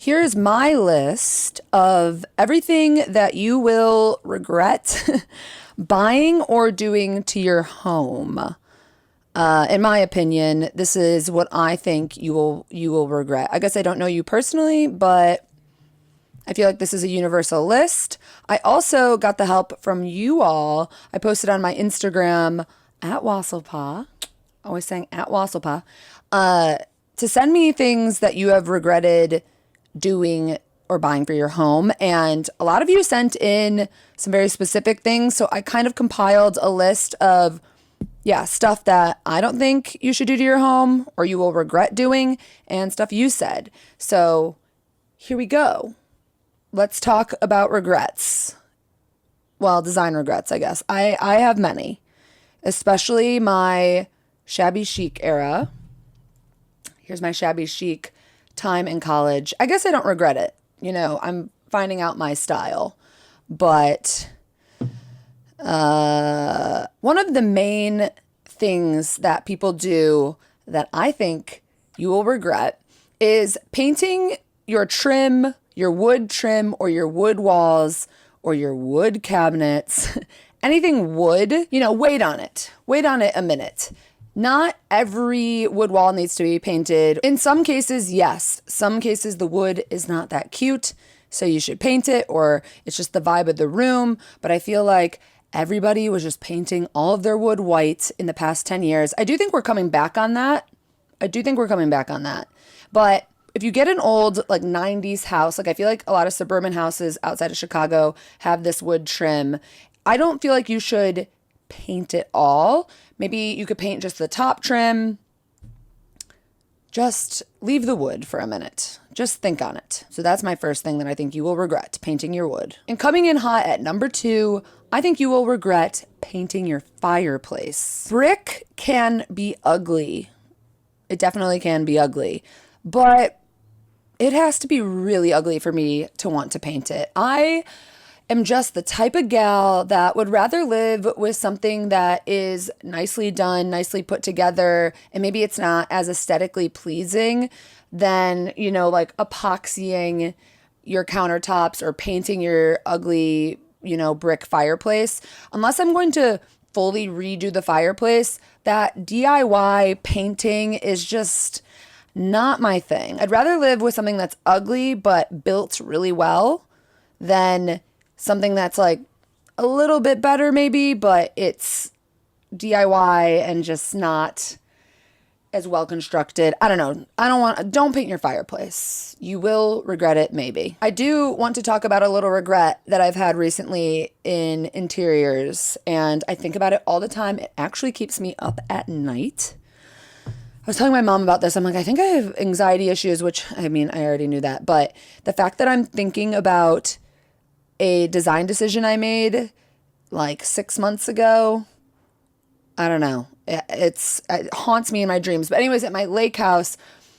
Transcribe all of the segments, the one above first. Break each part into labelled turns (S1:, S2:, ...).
S1: Here's my list of everything that you will regret buying or doing to your home. In my opinion, this is what I think you will regret. I guess I don't know you personally, but I feel like this is a universal list. I also got the help from you all. I posted on my Instagram at Wasslepaw, always saying at Wasslepaw, to send me things that you have regretted doing or buying for your home. And a lot of you sent in some very specific things. So I kind of compiled a list of, stuff that I don't think you should do to your home or you will regret doing, and stuff you said. So here we go. Let's talk about regrets. Well, design regrets, I guess. I have many, especially my shabby chic era. Here's my shabby chic time in college. I guess I don't regret it. I'm finding out my style. But one of the main things that people do that I think you will regret is painting your trim, your wood trim, or your wood walls, or your wood cabinets, anything wood, wait on it. Wait on it a minute. Not every wood wall needs to be painted. In some cases, yes. Some cases the wood is not that cute, so you should paint it, or it's just the vibe of the room. But I feel like everybody was just painting all of their wood white in the past 10 years. I do think we're coming back on that. But if you get an old 90s house, I feel like a lot of suburban houses outside of Chicago have this wood trim. I don't feel like you should paint it all. Maybe you could paint just the top trim. Just leave the wood for a minute. Just think on it. So that's my first thing that I think you will regret, painting your wood. And coming in hot at number 2, I think you will regret painting your fireplace. Brick can be ugly. It definitely can be ugly. But it has to be really ugly for me to want to paint it. I am just the type of gal that would rather live with something that is nicely done, nicely put together, and maybe it's not as aesthetically pleasing than, epoxying your countertops or painting your ugly, brick fireplace. Unless I'm going to fully redo the fireplace, that DIY painting is just not my thing. I'd rather live with something that's ugly but built really well than something that's a little bit better maybe, but it's DIY and just not as well constructed. I don't know. Don't paint your fireplace. You will regret it maybe. I do want to talk about a little regret that I've had recently in interiors, and I think about it all the time. It actually keeps me up at night. I was telling my mom about this. I'm like, I think I have anxiety issues, which I already knew that, but the fact that I'm thinking about a design decision I made 6 months ago, I don't know. It haunts me in my dreams. But anyways, at my lake house,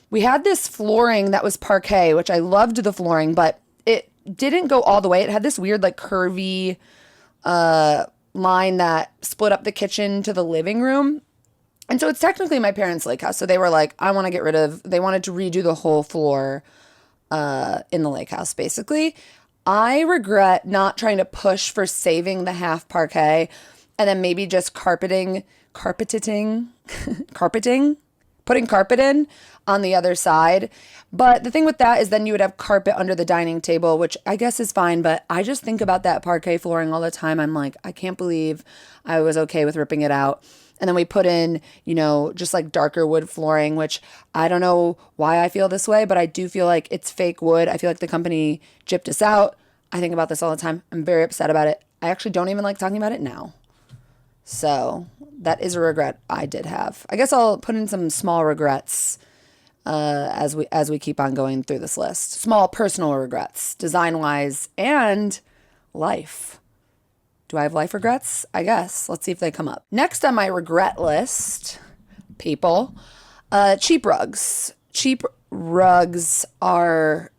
S1: we had this flooring that was parquet, which I loved the flooring, but it didn't go all the way. It had this weird curvy line that split up the kitchen to the living room. And so it's technically my parents' lake house. So they were like, they wanted to redo the whole floor in the lake house, basically. I regret not trying to push for saving the half parquet and then maybe just carpeting, putting carpet in on the other side. But the thing with that is then you would have carpet under the dining table, which I guess is fine. But I just think about that parquet flooring all the time. I'm like, I can't believe I was okay with ripping it out. And then we put in, just darker wood flooring, which I don't know why I feel this way, but I do feel like it's fake wood. I feel like the company gypped us out. I think about this all the time. I'm very upset about it. I actually don't even like talking about it now. So that is a regret I did have. I guess I'll put in some small regrets as we keep on going through this list. Small personal regrets, design-wise, and life. Do I have life regrets? I guess. Let's see if they come up. Next on my regret list, people, cheap rugs. Cheap rugs are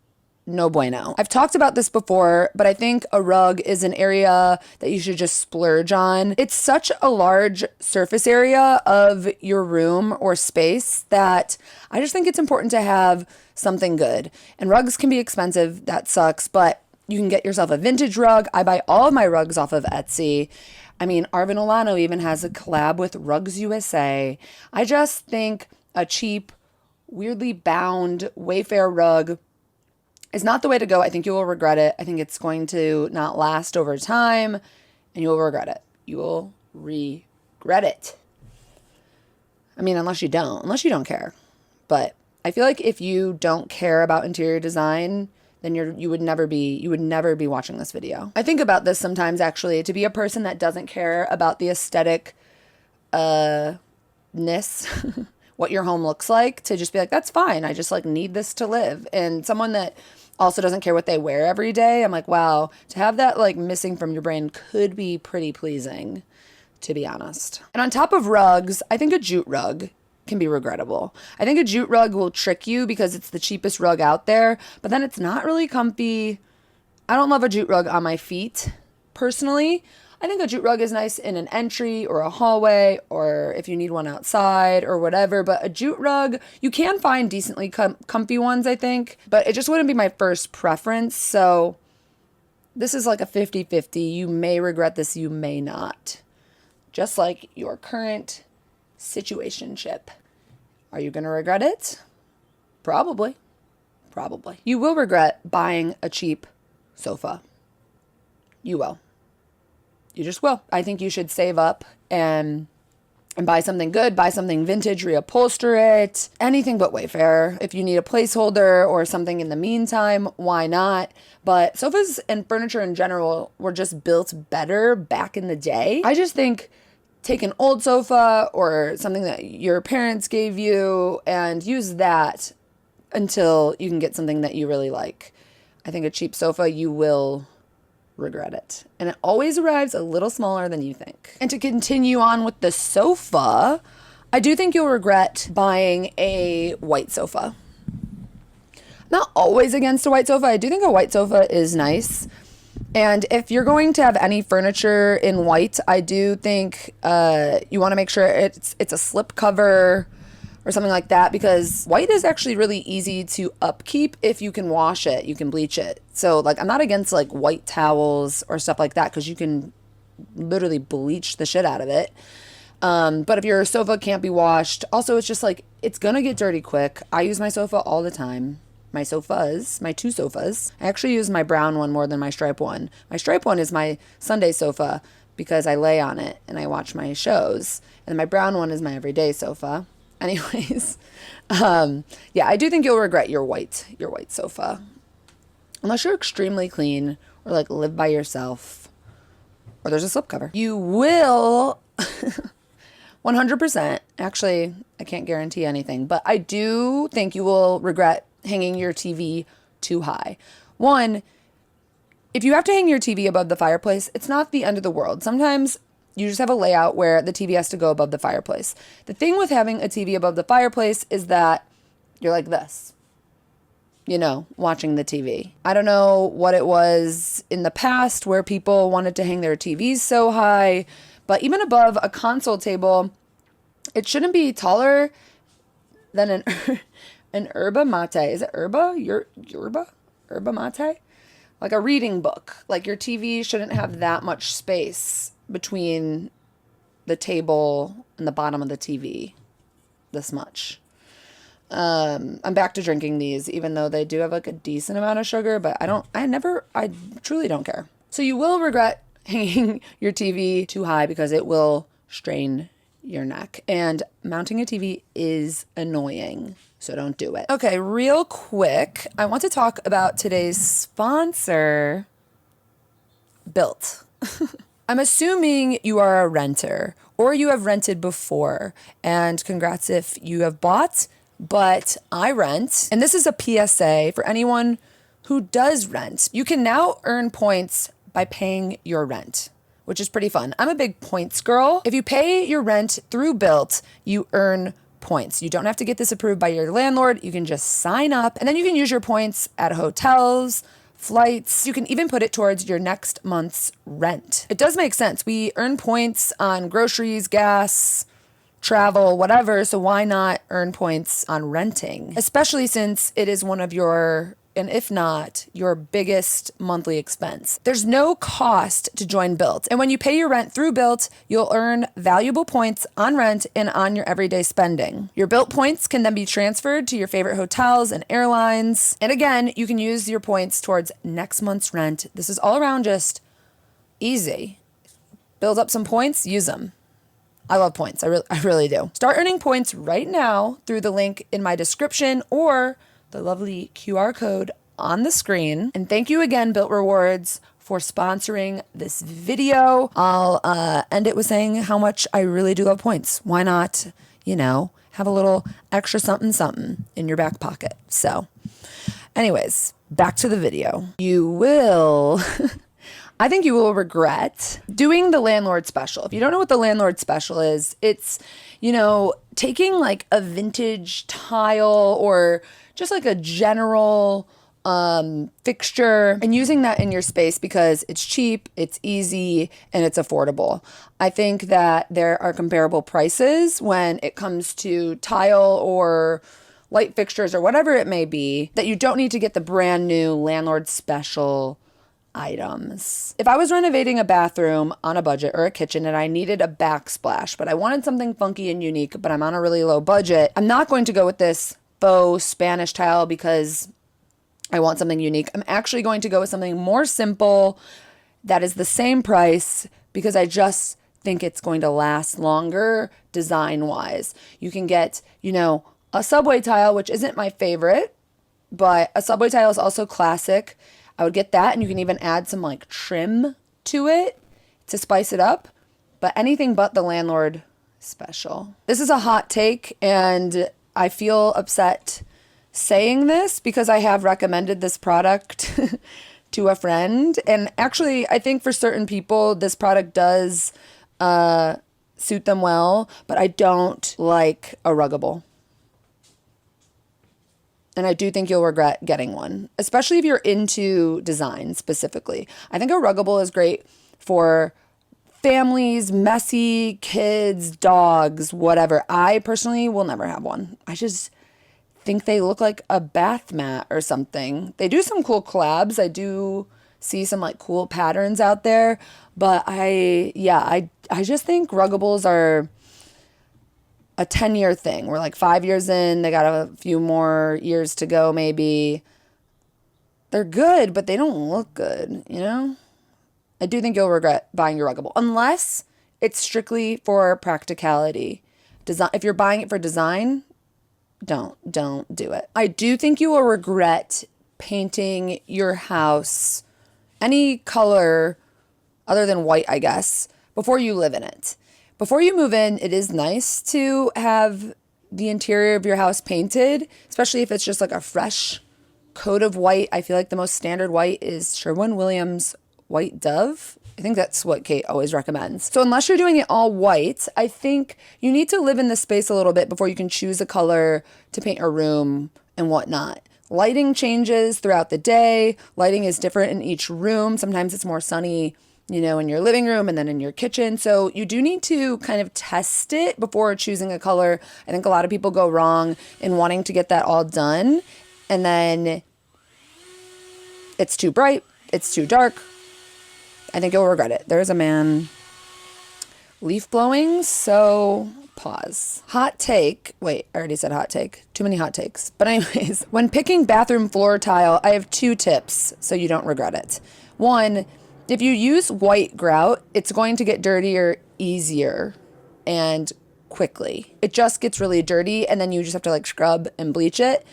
S1: no bueno. I've talked about this before, but I think a rug is an area that you should just splurge on. It's such a large surface area of your room or space that I just think it's important to have something good. And rugs can be expensive, that sucks, but you can get yourself a vintage rug. I buy all of my rugs off of Etsy. I mean, Arvin Olano even has a collab with Rugs USA. I just think a cheap, weirdly bound Wayfair rug is not the way to go. I think you will regret it. I think it's going to not last over time, and you will regret it. You will regret it. I mean, unless you don't care. But I feel like if you don't care about interior design, then you would never be watching this video. I think about this sometimes, actually, to be a person that doesn't care about the aesthetic ness what your home looks like, to just be like, that's fine, I just like need this to live. And someone that also doesn't care what they wear every day, I'm like, wow, to have that like missing from your brain could be pretty pleasing, to be honest. And on top of rugs, I think a jute rug can be regrettable. I think a jute rug will trick you because it's the cheapest rug out there, but then it's not really comfy. I don't love a jute rug on my feet, personally. I think a jute rug is nice in an entry or a hallway, or if you need one outside or whatever. But a jute rug, you can find decently comfy ones, I think. But it just wouldn't be my first preference. So this is like a 50-50. You may regret this, you may not. Just like your current situationship. Are you going to regret it? Probably. Probably. You will regret buying a cheap sofa. You will. You just will. I think you should save up and buy something good, buy something vintage, reupholster it, anything but Wayfair. If you need a placeholder or something in the meantime, why not? But sofas and furniture in general were just built better back in the day. I just think take an old sofa or something that your parents gave you and use that until you can get something that you really like. I think a cheap sofa, you will regret it. And it always arrives a little smaller than you think. And to continue on with the sofa, I do think you'll regret buying a white sofa. Not always against a white sofa. I do think a white sofa is nice. And if you're going to have any furniture in white, I do think you want to make sure it's a slip cover or something like that, because white is actually really easy to upkeep if you can wash it, you can bleach it. So like I'm not against like white towels or stuff like that, because you can literally bleach the shit out of it. But if your sofa can't be washed, also it's just like it's gonna get dirty quick. I use my sofa all the time. My two sofas. I actually use my brown one more than my stripe one. My stripe one is my Sunday sofa because I lay on it and I watch my shows. And my brown one is my everyday sofa. Anyways, yeah, I do think you'll regret your white sofa. Unless you're extremely clean or like live by yourself or there's a slipcover. You will 100%. Actually, I can't guarantee anything, but I do think you will regret hanging your TV too high. One, if you have to hang your TV above the fireplace, it's not the end of the world. Sometimes you just have a layout where the TV has to go above the fireplace. The thing with having a TV above the fireplace is that you're like this, watching the TV. I don't know what it was in the past where people wanted to hang their TVs so high, but even above a console table, it shouldn't be taller than an yerba mate. Is it yerba? Yerba mate? Like a reading book. Like your TV shouldn't have that much space between the table and the bottom of the TV. This much. I'm back to drinking these, even though they do have like a decent amount of sugar, but I truly don't care. So you will regret hanging your TV too high because it will strain your neck. And mounting a TV is annoying, so don't do it. Okay, real quick, I want to talk about today's sponsor, Built. I'm assuming you are a renter or you have rented before, and congrats if you have bought, but I rent. And this is a PSA for anyone who does rent. You can now earn points by paying your rent, which is pretty fun. I'm a big points girl. If you pay your rent through Built, you earn points. You don't have to get this approved by your landlord. You can just sign up and then you can use your points at hotels, flights. You can even put it towards your next month's rent. It does make sense. We earn points on groceries, gas, travel, whatever. So why not earn points on renting? Especially since it is one of your, and if not, your biggest monthly expense. There's no cost to join Built. And when you pay your rent through Built, you'll earn valuable points on rent and on your everyday spending. Your Built points can then be transferred to your favorite hotels and airlines. And again, you can use your points towards next month's rent. This is all around just easy. Build up some points, use them. I love points. I really do. Start earning points right now through the link in my description or the lovely QR code on the screen. And thank you again, Built Rewards, for sponsoring this video. I'll end it with saying how much I really do love points. Why not, have a little extra something in your back pocket. So anyways, back to the video. You will... I think you will regret doing the landlord special. If you don't know what the landlord special is, it's, taking like a vintage tile or just like a general fixture and using that in your space because it's cheap, it's easy, and it's affordable. I think that there are comparable prices when it comes to tile or light fixtures or whatever it may be, that you don't need to get the brand new landlord special items. If I was renovating a bathroom on a budget or a kitchen and I needed a backsplash, but I wanted something funky and unique, but I'm on a really low budget, I'm not going to go with this faux Spanish tile because I want something unique. I'm actually going to go with something more simple that is the same price because I just think it's going to last longer design-wise. You can get, a subway tile, which isn't my favorite, but a subway tile is also classic. I would get that, and you can even add some like trim to it to spice it up, but anything but the landlord special. This is a hot take, and I feel upset saying this because I have recommended this product to a friend, and actually I think for certain people this product does suit them well, but I don't like a Ruggable. And I do think you'll regret getting one, especially if you're into design specifically. I think a Ruggable is great for families, messy kids, dogs, whatever. I personally will never have one. I just think they look like a bath mat or something. They do some cool collabs. I do see some like cool patterns out there, but I just think Ruggables are a 10-year thing. We're like 5 years in. They got a few more years to go, maybe. They're good, but they don't look good, I do think you'll regret buying your Ruggable, unless it's strictly for practicality. If you're buying it for design, don't do it. I do think you will regret painting your house any color other than white, I guess, before you live in it. Before you move in, it is nice to have the interior of your house painted, especially if it's just like a fresh coat of white. I feel like the most standard white is Sherwin-Williams White Dove. I think that's what Kate always recommends. So unless you're doing it all white, I think you need to live in the space a little bit before you can choose a color to paint your room and whatnot. Lighting changes throughout the day. Lighting is different in each room. Sometimes it's more sunny, in your living room and then in your kitchen. So you do need to kind of test it before choosing a color. I think a lot of people go wrong in wanting to get that all done. And then it's too bright. It's too dark. I think you'll regret it. There's a man leaf blowing. So pause. Hot take. Wait, I already said hot take. Too many hot takes. But anyways, when picking bathroom floor tile, I have 2 tips so you don't regret it. One, if you use white grout, it's going to get dirtier easier and quickly. It just gets really dirty and then you just have to like scrub and bleach it.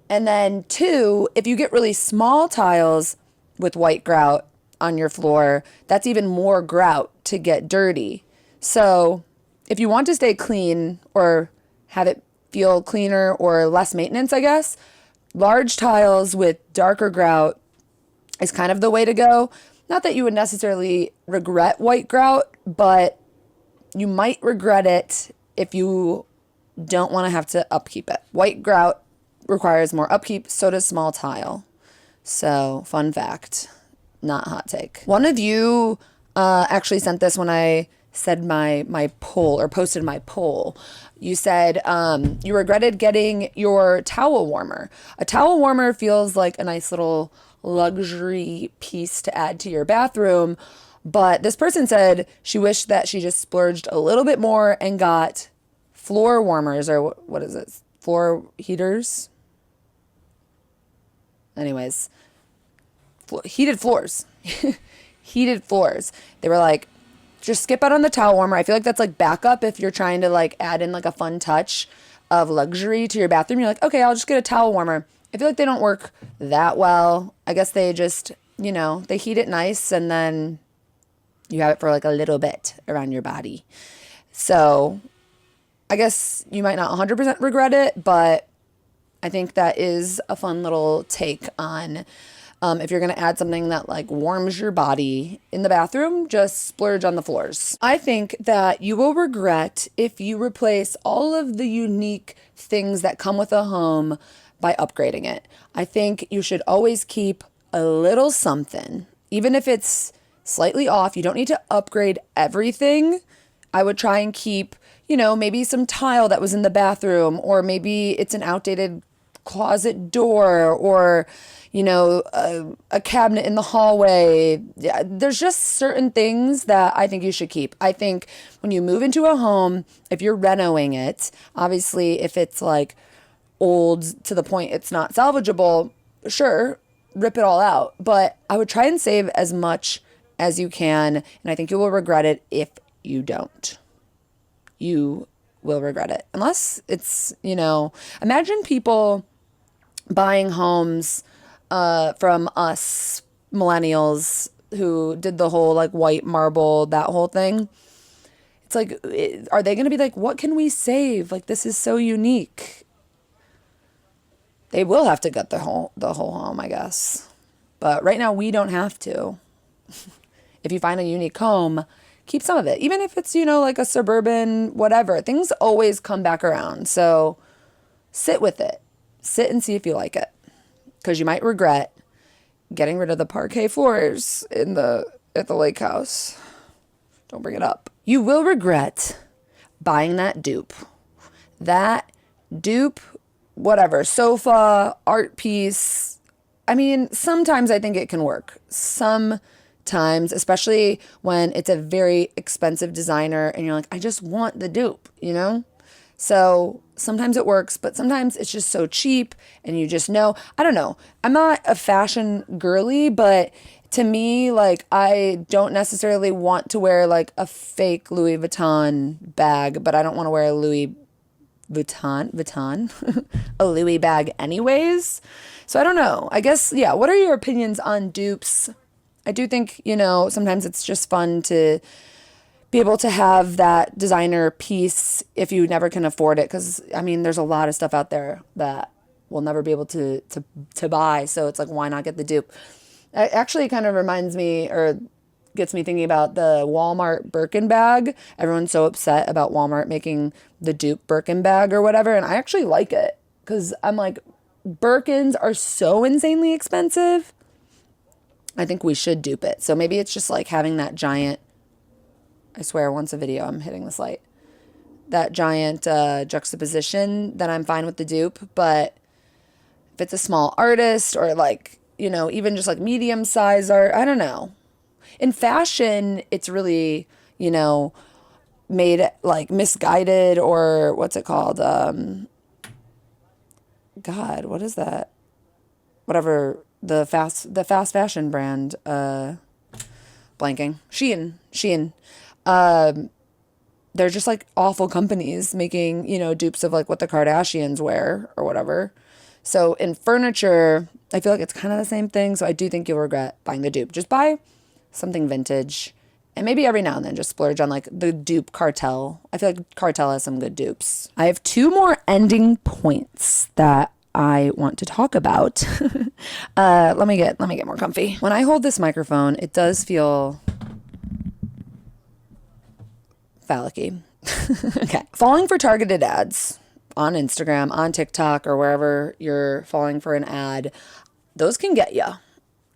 S1: And then 2, if you get really small tiles with white grout on your floor, that's even more grout to get dirty. So if you want to stay clean or have it feel cleaner or less maintenance, I guess, large tiles with darker grout is kind of the way to go. Not that you would necessarily regret white grout, but you might regret it if you don't want to have to upkeep it. White grout requires more upkeep, so does small tile. So, fun fact, not hot take. One of you actually sent this when I said my poll or posted my poll. You said you regretted getting your towel warmer. A towel warmer feels like a nice little luxury piece to add to your bathroom, but this person said she wished that she just splurged a little bit more and got floor warmers, or what is it? Floor heaters? Anyways, heated floors. Heated floors. They were like, just skip out on the towel warmer. I feel like that's like backup if you're trying to like add in like a fun touch of luxury to your bathroom. You're like, okay, I'll just get a towel warmer. I feel like they don't work that well. I guess they just, you know, they heat it nice and then you have it for like a little bit around your body. So I guess you might not 100% regret it, but I think that is a fun little take on if you're going to add something that like warms your body in the bathroom, just splurge on the floors. I think that you will regret if you replace all of the unique things that come with a home by upgrading it. I think you should always keep a little something, even if it's slightly off. You don't need to upgrade everything. I would try and keep, you know, maybe some tile that was in the bathroom, or maybe it's an outdated closet door, or, you know, a cabinet in the hallway. Yeah, there's just certain things that I think you should keep. I think when you move into a home, if you're renovating it, obviously if it's like old to the point it's not salvageable, sure, rip it all out. But I would try and save as much as you can, and I think you will regret it if you don't. You will regret it. Unless it's, you know, imagine people buying homes from us millennials who did the whole like white marble, that whole thing. It's like, are they going to be like, what can we save? Like, this is so unique. They will have to gut the whole home, I guess. But right now we don't have to. If you find a unique home, keep some of it. Even if it's, you know, like a suburban, whatever. Things always come back around. So sit with it. Sit and see if you like it. Because you might regret getting rid of the parquet floors at the lake house. Don't bring it up. You will regret buying that dupe. That dupe, whatever, sofa, art piece. I mean, sometimes I think it can work. Sometimes, especially when it's a very expensive designer and you're like, I just want the dupe, you know? So sometimes it works, but sometimes it's just so cheap and you just know. I don't know. I'm not a fashion girly, but to me, like, I don't necessarily want to wear like a fake Louis Vuitton bag, but I don't want to wear a Louis Vuitton, a Louis bag anyways. So I don't know. I guess, yeah. What are your opinions on dupes? I do think, you know, sometimes it's just fun to be able to have that designer piece if you never can afford it. Because, I mean, there's a lot of stuff out there that we'll never be able to buy. So it's like, why not get the dupe? It actually kind of reminds me, or gets me thinking about the Walmart Birkin bag. Everyone's so upset about Walmart making the dupe Birkin bag or whatever. And I actually like it because I'm like, Birkins are so insanely expensive. I think we should dupe it. So maybe it's just like having that giant, I swear once a video I'm hitting this light, that giant juxtaposition, then I'm fine with the dupe. But if it's a small artist or like, you know, even just like medium size art, I don't know. In fashion, it's really, you know, made like misguided, or what's it called? God, what is that? Whatever, the fast fashion brand, blanking. Shein. They're just like awful companies making, you know, dupes of like what the Kardashians wear or whatever. So in furniture, I feel like it's kind of the same thing. So I do think you'll regret buying the dupe. Just buy something vintage, and maybe every now and then just splurge on like the dupe Cartel. I feel like Cartel has some good dupes. I have 2 more ending points that I want to talk about. Let me get more comfy. When I hold this microphone, it does feel phallic-y. Okay. Falling for targeted ads. on Instagram, on TikTok, or wherever you're falling for an ad, those can get you.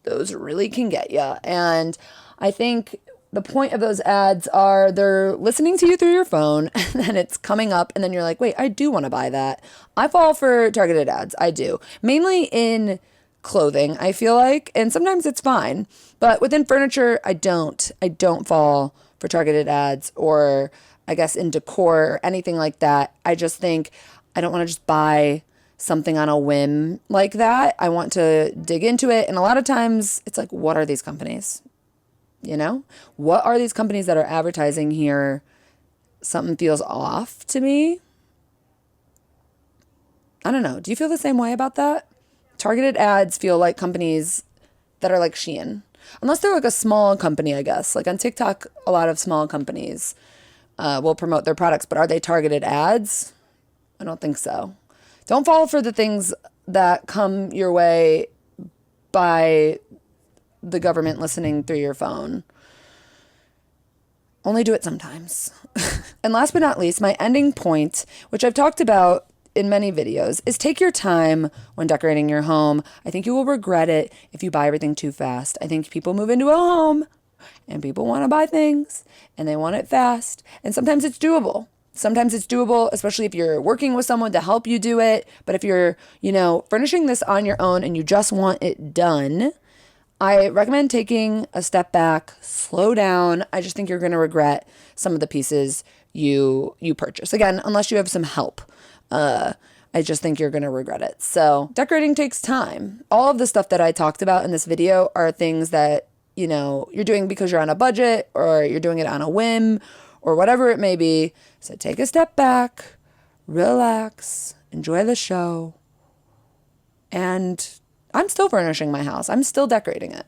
S1: Those really can get you. And I think the point of those ads are they're listening to you through your phone, and then it's coming up, and then you're like, wait, I do want to buy that. I fall for targeted ads. I do. Mainly in clothing, I feel like, and sometimes it's fine. But within furniture, I don't. I don't fall for targeted ads, or I guess in decor or anything like that. I just think I don't want to just buy something on a whim like that. I want to dig into it. And a lot of times it's like, what are these companies? You know, what are these companies that are advertising here? Something feels off to me. I don't know. Do you feel the same way about that? Targeted ads feel like companies that are like Shein. Unless they're like a small company, I guess. Like on TikTok, a lot of small companies will promote their products, but are they targeted ads? I don't think so. Don't fall for the things that come your way by the government listening through your phone. Only do it sometimes. And last but not least, my ending point, which I've talked about in many videos, is take your time when decorating your home. I think you will regret it if you buy everything too fast. I think people move into a home and people want to buy things and they want it fast. And sometimes it's doable. Sometimes it's doable, especially if you're working with someone to help you do it. But if you're, furnishing this on your own and you just want it done, I recommend taking a step back, slow down. I just think you're going to regret some of the pieces you purchase. Again, unless you have some help. I just think you're going to regret it. So decorating takes time. All of the stuff that I talked about in this video are things that, you're doing because you're on a budget or you're doing it on a whim or whatever it may be. So take a step back, relax, enjoy the show. And I'm still furnishing my house. I'm still decorating it.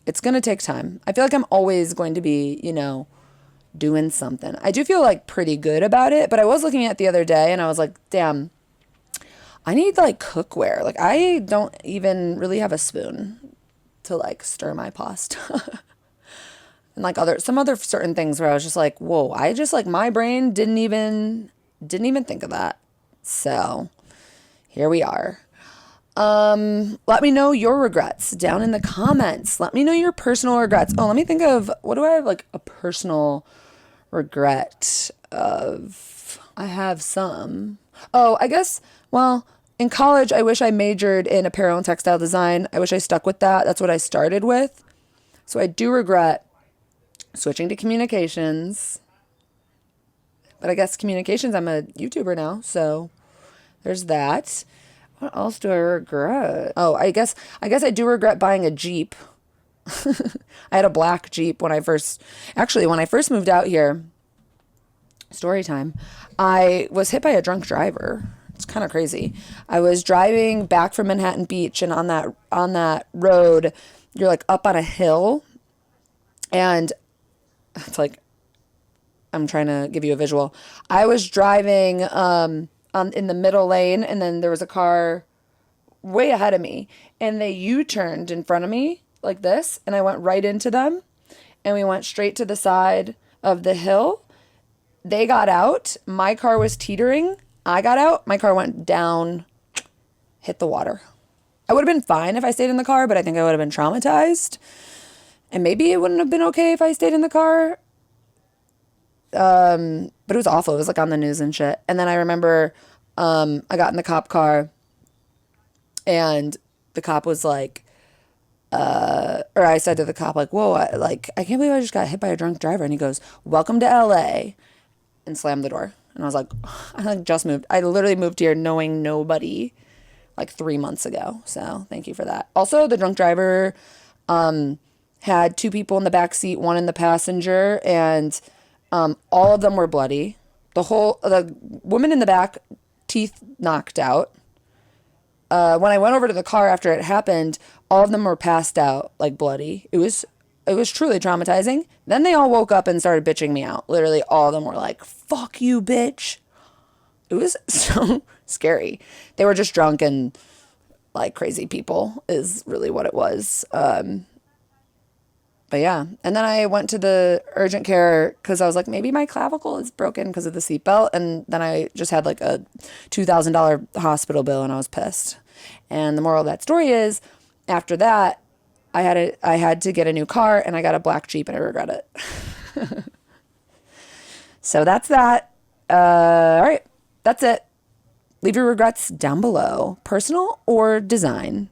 S1: It's going to take time. I feel like I'm always going to be, doing something. I do feel like pretty good about it, but I was looking at it the other day and I was like, damn, I need like cookware. Like I don't even really have a spoon to like stir my pasta. And like some other certain things where I was just like, whoa, I just like my brain didn't even think of that. So here we are. Let me know your regrets down in the comments. Let me know your personal regrets. Oh, let me think of, what do I have like a personal regret of? I have some. Oh, I guess, well, in college, I wish I majored in apparel and textile design. I wish I stuck with that. That's what I started with. So I do regret switching to communications. But I guess communications, I'm a YouTuber now. So there's that. What else do I regret? Oh, I guess I do regret buying a Jeep. I had a black Jeep when I first moved out here. Story time. I was hit by a drunk driver. It's kind of crazy. I was driving back from Manhattan Beach, and on that road, you're like up on a hill, and it's like, I'm trying to give you a visual. I was driving in the middle lane, and then there was a car way ahead of me, and they U-turned in front of me like this, and I went right into them, and we went straight to the side of the hill. They got out. My car was teetering. I got out. My car went down, hit the water. I would have been fine if I stayed in the car, but I think I would have been traumatized, and maybe it wouldn't have been okay if I stayed in the car. But it was awful. It was like on the news and shit. And then I remember, I got in the cop car, and the cop was like, or I said to the cop, like, whoa, I can't believe I just got hit by a drunk driver. And he goes, welcome to LA, and slammed the door. And I was like, I like just moved. I literally moved here knowing nobody like 3 months ago. So thank you for that. Also, the drunk driver, had 2 people in the back seat, 1 in the passenger, and all of them were bloody. The woman in the back, teeth knocked out. When I went over to the car after it happened, all of them were passed out, like bloody. It was truly traumatizing. Then they all woke up and started bitching me out. Literally, all of them were like, fuck you, bitch. It was so scary. They were just drunk and like crazy people is really what it was. But yeah, and then I went to the urgent care because I was like, maybe my clavicle is broken because of the seatbelt. And then I just had like a $2,000 hospital bill and I was pissed. And the moral of that story is after that, I had to get a new car and I got a black Jeep and I regret it. So that's that. All right, that's it. Leave your regrets down below, personal or design.